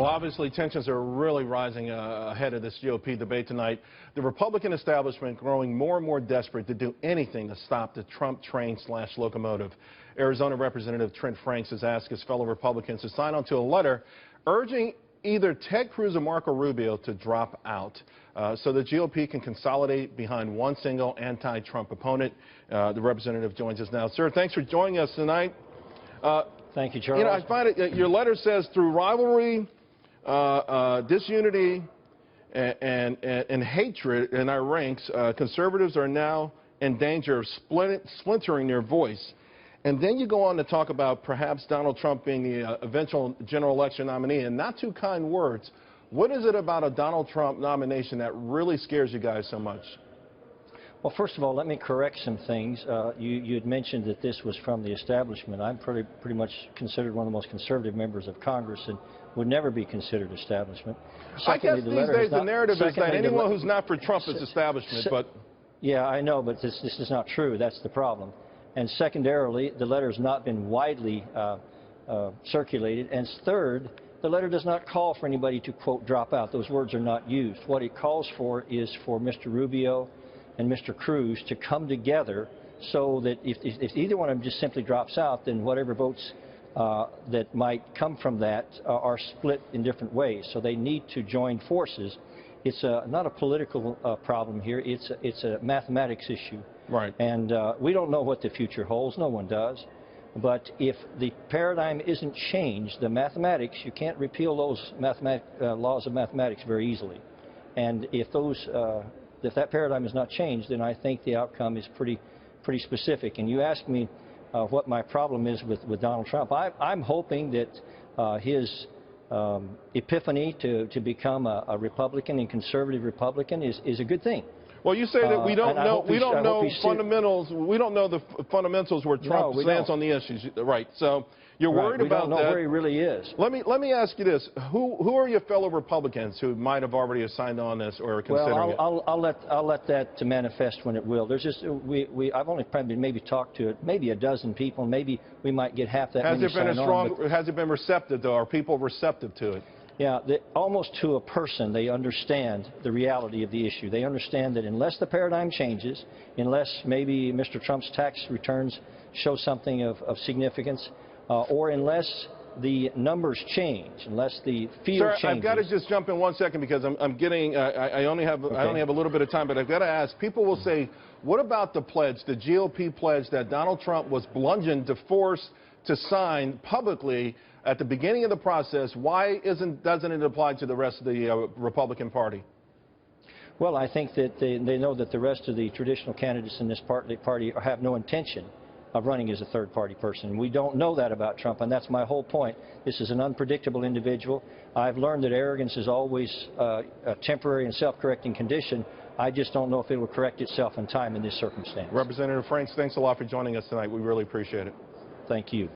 Well, obviously, tensions are really rising ahead of this GOP debate tonight. The Republican establishment growing more and more desperate to do anything to stop the Trump train/locomotive. Arizona Representative Trent Franks has asked his fellow Republicans to sign onto a letter urging either Ted Cruz or Marco Rubio to drop out so the GOP can consolidate behind one single anti-Trump opponent. The representative joins us now. Sir, thanks for joining us tonight. Thank you, Charles. You know, I find it, your letter says through rivalry, disunity, and hatred in our ranks, conservatives are now in danger of splintering their voice. And then you go on to talk about perhaps Donald Trump being the eventual general election nominee, and not too kind words. What is it about a Donald Trump nomination that really scares you guys so much? Well, first of all, let me correct some things. You had mentioned that this was from the establishment. I'm pretty much considered one of the most conservative members of Congress and would never be considered establishment. Secondly, I guess these days the narrative is that anyone who's not for Trump is establishment. But yeah, I know, but this is not true. That's the problem. And secondarily, the letter has not been widely circulated. And third, the letter does not call for anybody to, quote, drop out. Those words are not used. What it calls for is for Mr. Rubio and Mr. Cruz to come together so that if either one of them just simply drops out, then whatever votes that might come from that are split in different ways. So they need to join forces. It's not a political problem here. It's a mathematics issue. Right. And we don't know what the future holds. No one does. But if the paradigm isn't changed, the mathematics, you can't repeal those laws of mathematics very easily. And if that paradigm is not changed, then I think the outcome is pretty specific. And you asked me what my problem is with Donald Trump. I'm hoping that his epiphany to become a Republican and conservative Republican is a good thing. Well, you say that we don't know fundamentals. We don't know the fundamentals where Trump stands on the issues, right? So you're worried about that. We don't know where he really is. Let me ask you this: Who are your fellow Republicans who might have already signed on this or are considering it? I'll let that manifest when it will. There's just I've only probably maybe talked to maybe a dozen people. Maybe we might get half that many sign on. Has it been receptive though? Are people receptive to it? Yeah, almost to a person, they understand the reality of the issue. They understand that unless the paradigm changes, unless maybe Mr. Trump's tax returns show something of significance, or unless the numbers change, unless the field changes. Sir, I've got to just jump in 1 second because I'm getting, I only have a little bit of time, but I've got to ask. People will say, what about the pledge, the GOP pledge that Donald Trump was bludgeoned to force to sign publicly at the beginning of the process? Why doesn't it apply to the rest of the Republican Party? Well, I think that they know that the rest of the traditional candidates in this party have no intention of running as a third-party person. We don't know that about Trump, and that's my whole point. This is an unpredictable individual. I've learned that arrogance is always a temporary and self-correcting condition. I just don't know if it will correct itself in time in this circumstance. Representative Franks, thanks a lot for joining us tonight. We really appreciate it. Thank you.